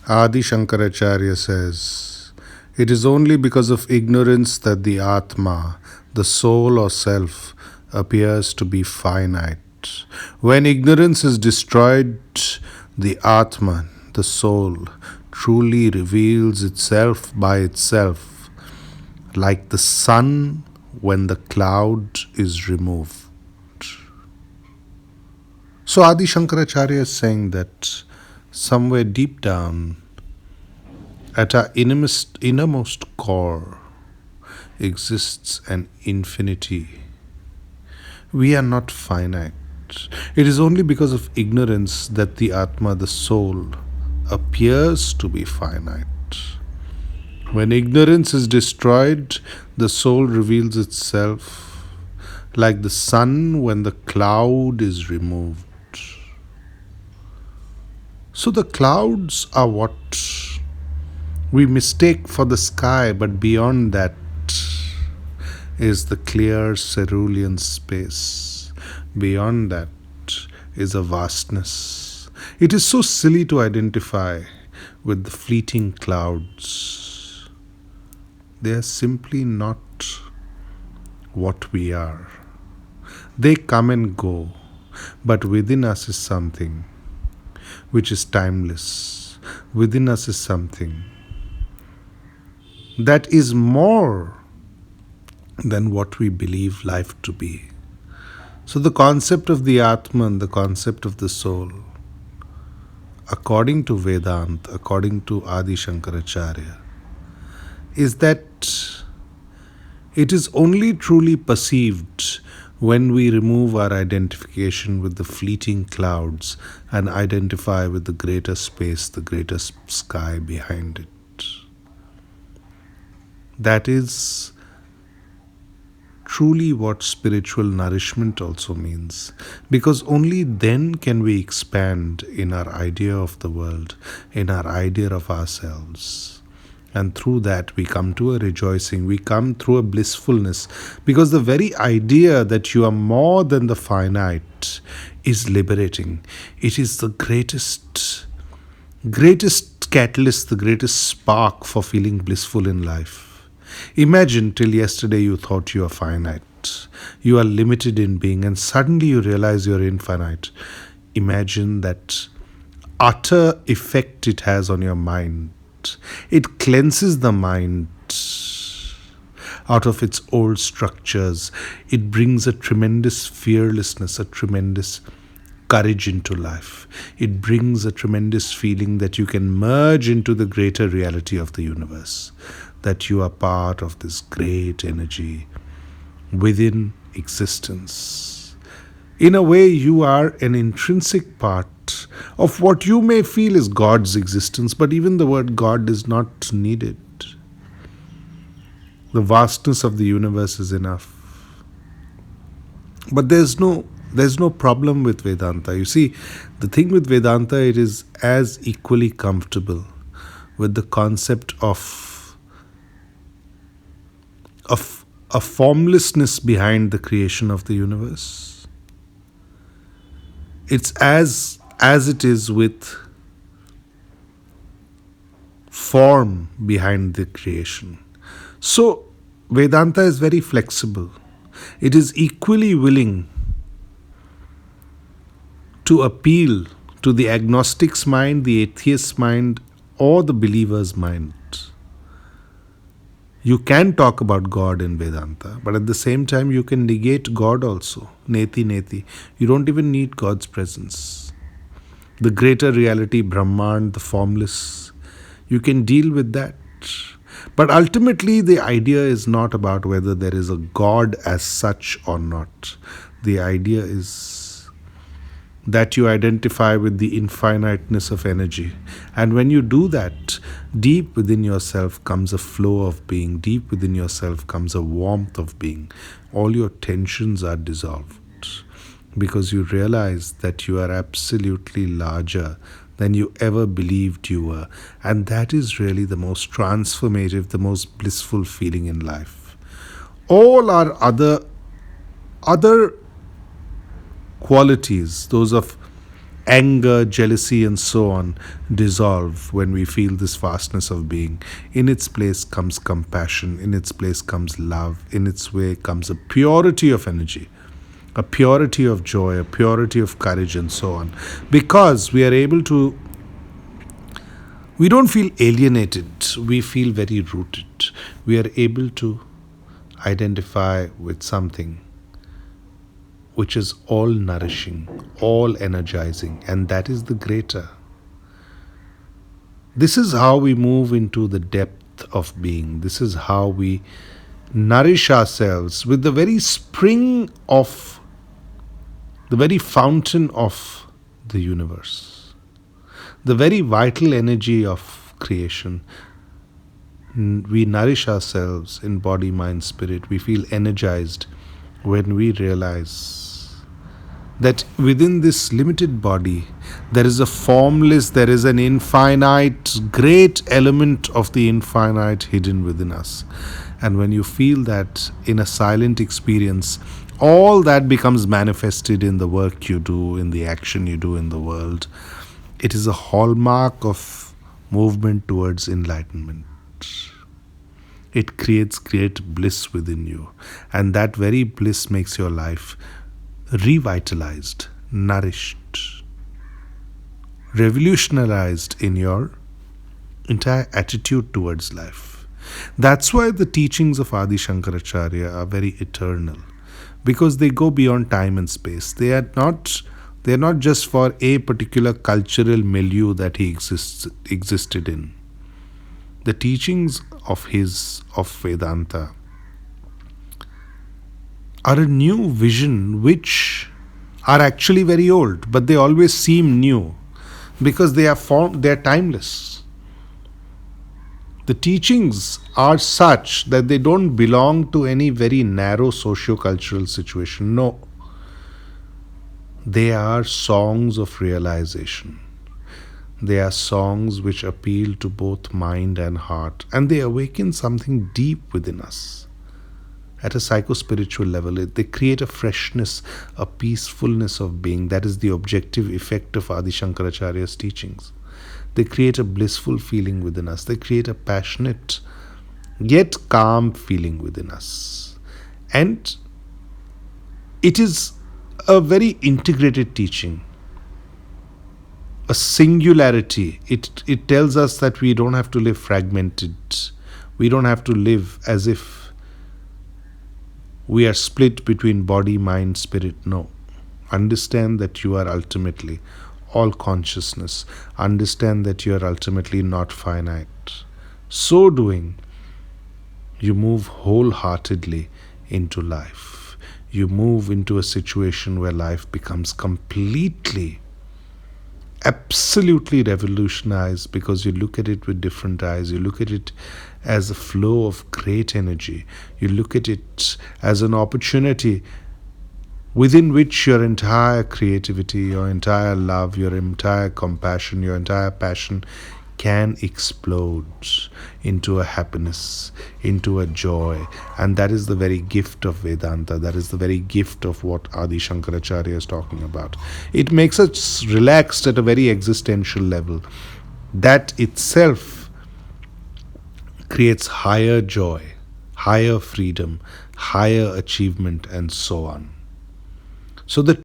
Adi Shankaracharya says, "It is only because of ignorance that the Atma, the soul or self, appears to be finite. When ignorance is destroyed, the Atman, the soul, truly reveals itself by itself, like the sun when the cloud is removed." So Adi Shankaracharya is saying that somewhere deep down, at our innermost core, exists an infinity. We are not finite. It is only because of ignorance that the Atma, the soul, appears to be finite. When ignorance is destroyed, the soul reveals itself like the sun when the cloud is removed. So the clouds are what we mistake for the sky, but beyond that is the clear cerulean space. Beyond that is a vastness. It is so silly to identify with the fleeting clouds. They are simply not what we are. They come and go, but within us is something which is timeless. Within us is something that is more than what we believe life to be. So the concept of the Atman, the concept of the soul, according to Vedanta, according to Adi Shankaracharya, is that it is only truly perceived when we remove our identification with the fleeting clouds and identify with the greater space, the greater sky behind it. That is truly what spiritual nourishment also means, because only then can we expand in our idea of the world, in our idea of ourselves. And through that we come to a rejoicing, we come through a blissfulness, because the very idea that you are more than the finite is liberating. It is the greatest catalyst, the greatest spark for feeling blissful in life. Imagine till yesterday you thought you are finite, you are limited in being, and suddenly you realize you are infinite. Imagine that utter effect it has on your mind. It cleanses the mind out of its old structures. It brings a tremendous fearlessness, a tremendous courage into life. It brings a tremendous feeling that you can merge into the greater reality of the universe, that you are part of this great energy within existence. In a way, you are an intrinsic part of what you may feel is God's existence, but even the word God is not needed. The vastness of the universe is enough. But there's no problem with Vedanta. You see, the thing with Vedanta, it is as equally comfortable with the concept of a formlessness behind the creation of the universe. It's as it is with form behind the creation. So Vedanta is very flexible. It is equally willing to appeal to the agnostic's mind, the atheist's mind, or the believer's mind. You can talk about God in Vedanta, but at the same time you can negate God also. Neti neti. You don't even need God's presence. The greater reality, Brahman, the formless, you can deal with that. But ultimately the idea is not about whether there is a God as such or not. The idea is that you identify with the infiniteness of energy. And when you do that, deep within yourself comes a flow of being. Deep within yourself comes a warmth of being. All your tensions are dissolved, because you realize that you are absolutely larger than you ever believed you were. And that is really the most transformative, the most blissful feeling in life. All our other qualities, those of anger, jealousy, and so on dissolve when we feel this vastness of being. In its place comes compassion, in its place comes love, in its way comes a purity of energy, a purity of joy, a purity of courage, and so on. Because we are able to, we don't feel alienated, we feel very rooted. We are able to identify with something which is all nourishing, all energizing, and that is the greater. This is how we move into the depth of being. This is how we nourish ourselves with the very spring of, the very fountain of the universe, the very vital energy of creation. We nourish ourselves in body, mind, spirit. We feel energized when we realize that within this limited body, there is a formless, there is an infinite, great element of the infinite hidden within us. And when you feel that in a silent experience, all that becomes manifested in the work you do, in the action you do in the world. It is a hallmark of movement towards enlightenment. It creates great bliss within you, and that very bliss makes your life revitalized, nourished, revolutionized in your entire attitude towards life. That's why the teachings of Adi Shankaracharya are very eternal, because they go beyond time and space. They are not just for a particular cultural milieu that he existed in. The teachings of Vedanta are a new vision which are actually very old, but they always seem new because they are timeless. The teachings are such that they don't belong to any very narrow socio-cultural situation. No. They are songs of realization. They are songs which appeal to both mind and heart, and they awaken something deep within us. At a psycho-spiritual level, they create a freshness, a peacefulness of being. That is the objective effect of Adi Shankaracharya's teachings. They create a blissful feeling within us. They create a passionate yet calm feeling within us. And it is a very integrated teaching, a singularity. It tells us that we don't have to live fragmented. We don't have to live as if we are split between body, mind, spirit. No. Understand that you are ultimately all consciousness. Understand that you are ultimately not finite. So doing, you move wholeheartedly into life. You move into a situation where life becomes completely, absolutely revolutionized, because you look at it with different eyes. You look at it as a flow of great energy. You look at it as an opportunity within which your entire creativity, your entire love, your entire compassion, your entire passion can explode into a happiness, into a joy. And that is the very gift of Vedanta. That is the very gift of what Adi Shankaracharya is talking about. It makes us relaxed at a very existential level. That itself creates higher joy, higher freedom, higher achievement, and so on. So the